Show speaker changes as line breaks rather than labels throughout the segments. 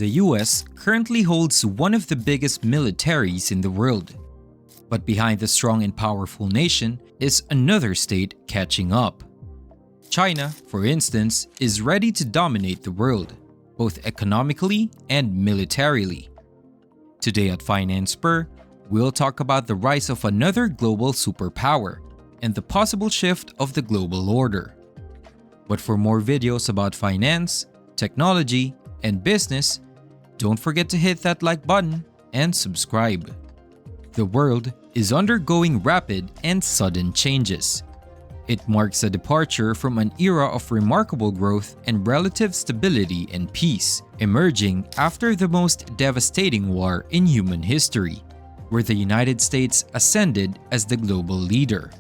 The US currently holds one of the biggest militaries in the world. But behind the strong and powerful nation is another state catching up. China, for instance, is ready to dominate the world, both economically and militarily. Today at Finance Spur, we'll talk about the rise of another global superpower and the possible shift of the global order. But for more videos about finance, technology, and business, don't forget to hit that like button and subscribe. The world is undergoing rapid and sudden changes. It marks a departure from an era of remarkable growth and relative stability and peace, emerging after the most devastating war in human history, where the United States ascended as the global leader.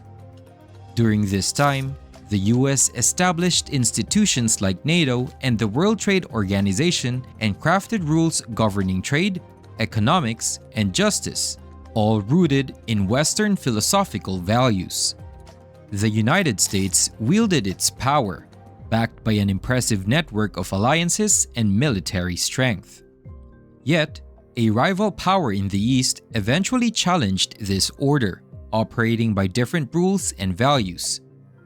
During this time, the US established institutions like NATO and the World Trade Organization and crafted rules governing trade, economics, and justice, all rooted in Western philosophical values. The United States wielded its power, backed by an impressive network of alliances and military strength. Yet, a rival power in the East eventually challenged this order, operating by different rules and values.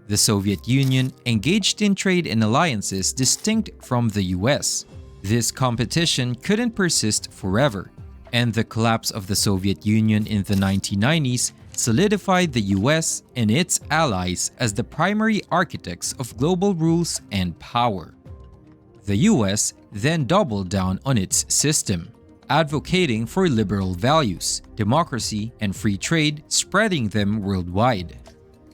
The Soviet Union engaged in trade and alliances distinct from the US. This competition couldn't persist forever, and the collapse of the Soviet Union in the 1990s solidified the US and its allies as the primary architects of global rules and power. The US then doubled down on its system, advocating for liberal values, democracy, and free trade, spreading them worldwide.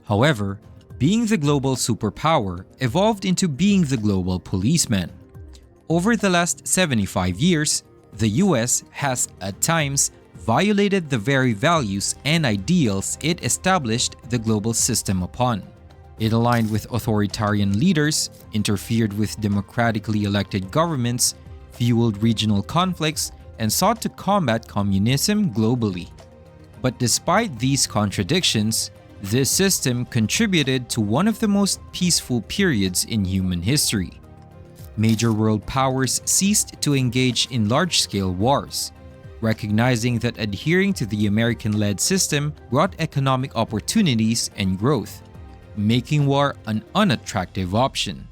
However, being the global superpower evolved into being the global policeman. Over the last 75 years, the US has, at times, violated the very values and ideals it established the global system upon. It aligned with authoritarian leaders, interfered with democratically elected governments, fueled regional conflicts, and sought to combat communism globally. But despite these contradictions, this system contributed to one of the most peaceful periods in human history. Major world powers ceased to engage in large-scale wars, recognizing that adhering to the American-led system brought economic opportunities and growth, making war an unattractive option.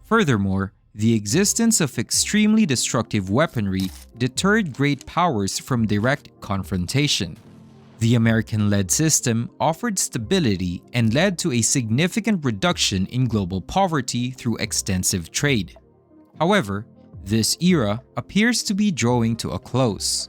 Furthermore, the existence of extremely destructive weaponry deterred great powers from direct confrontation. The American-led system offered stability and led to a significant reduction in global poverty through extensive trade. However, this era appears to be drawing to a close.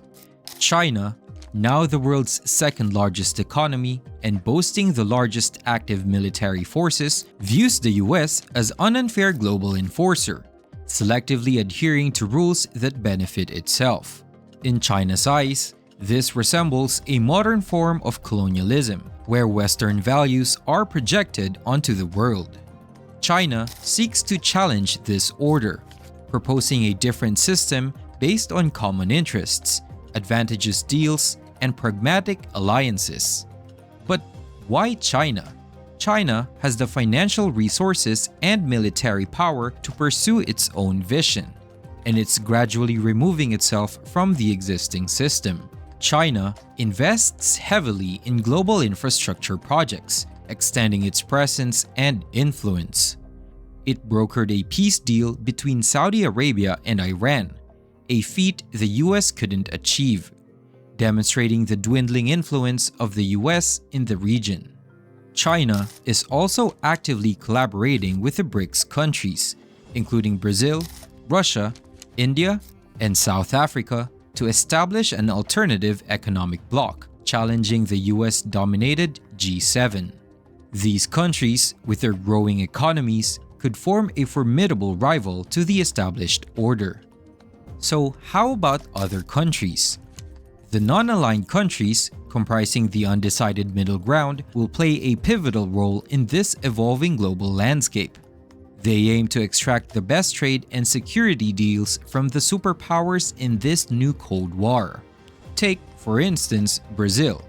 China, now the world's second-largest economy and boasting the largest active military forces, views the US as an unfair global enforcer, selectively adhering to rules that benefit itself. In China's eyes, this resembles a modern form of colonialism, where Western values are projected onto the world. China seeks to challenge this order, proposing a different system based on common interests, advantageous deals, and pragmatic alliances. But why China? China has the financial resources and military power to pursue its own vision, and it's gradually removing itself from the existing system. China invests heavily in global infrastructure projects, extending its presence and influence. It brokered a peace deal between Saudi Arabia and Iran, a feat the US couldn't achieve, demonstrating the dwindling influence of the US in the region. China is also actively collaborating with the BRICS countries, including Brazil, Russia, India, and South Africa, to establish an alternative economic bloc, challenging the US-dominated G7. These countries, with their growing economies, could form a formidable rival to the established order. So how about other countries? The non-aligned countries, comprising the undecided middle ground, will play a pivotal role in this evolving global landscape. They aim to extract the best trade and security deals from the superpowers in this new Cold War. Take, for instance, Brazil,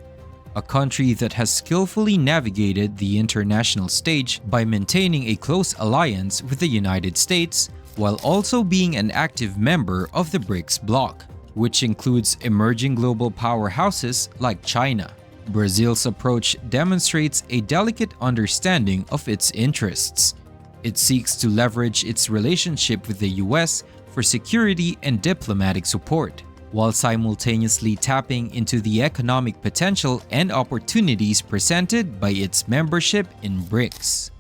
a country that has skillfully navigated the international stage by maintaining a close alliance with the United States while also being an active member of the BRICS bloc, which includes emerging global powerhouses like China. Brazil's approach demonstrates a delicate understanding of its interests. It seeks to leverage its relationship with the US for security and diplomatic support, while simultaneously tapping into the economic potential and opportunities presented by its membership in BRICS.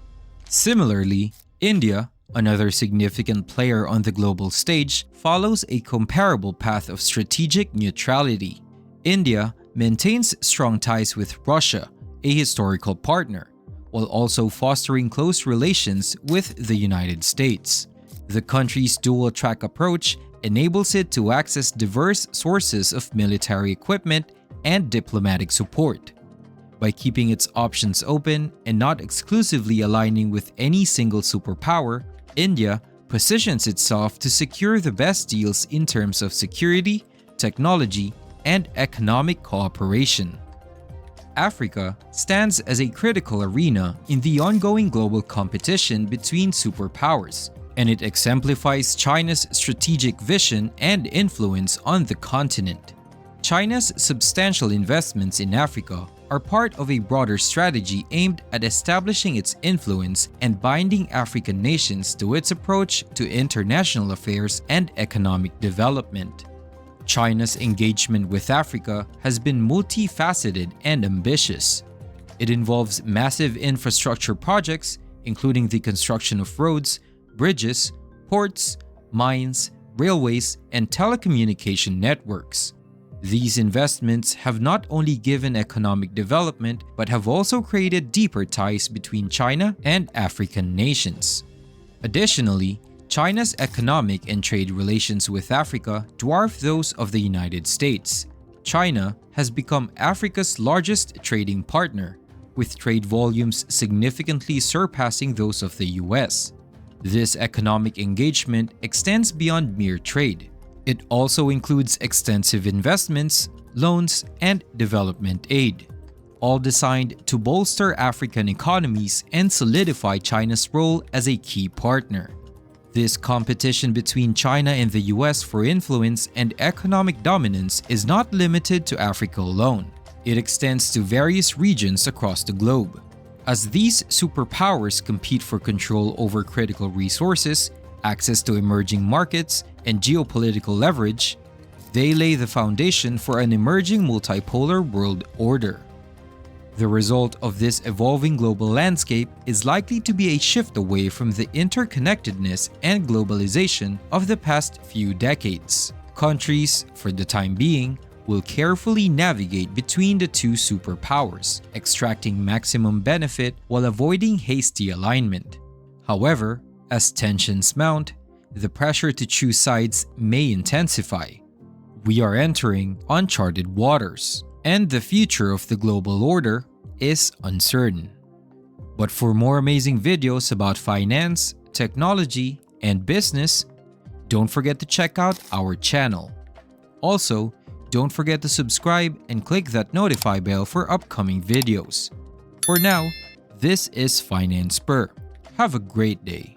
Similarly, India, another significant player on the global stage, follows a comparable path of strategic neutrality. India maintains strong ties with Russia, a historical partner, while also fostering close relations with the United States. The country's dual-track approach enables it to access diverse sources of military equipment and diplomatic support. By keeping its options open and not exclusively aligning with any single superpower, India positions itself to secure the best deals in terms of security, technology, and economic cooperation. Africa stands as a critical arena in the ongoing global competition between superpowers, and it exemplifies China's strategic vision and influence on the continent. China's substantial investments in Africa are part of a broader strategy aimed at establishing its influence and binding African nations to its approach to international affairs and economic development. China's engagement with Africa has been multifaceted and ambitious. It involves massive infrastructure projects, including the construction of roads, bridges, ports, mines, railways, and telecommunication networks. These investments have not only given economic development, but have also created deeper ties between China and African nations. Additionally, China's economic and trade relations with Africa dwarf those of the United States. China has become Africa's largest trading partner, with trade volumes significantly surpassing those of the US. This economic engagement extends beyond mere trade. It also includes extensive investments, loans, and development aid, all designed to bolster African economies and solidify China's role as a key partner. This competition between China and the US for influence and economic dominance is not limited to Africa alone. It extends to various regions across the globe. As these superpowers compete for control over critical resources, access to emerging markets, and geopolitical leverage, they lay the foundation for an emerging multipolar world order. The result of this evolving global landscape is likely to be a shift away from the interconnectedness and globalization of the past few decades. Countries, for the time being, will carefully navigate between the two superpowers, extracting maximum benefit while avoiding hasty alignment. However, as tensions mount, the pressure to choose sides may intensify. We are entering uncharted waters, and the future of the global order is uncertain. But for more amazing videos about finance, technology, and business, don't forget to check out our channel. Also, don't forget to subscribe and click that notify bell for upcoming videos. For now, this is Finance Spur. Have a great day.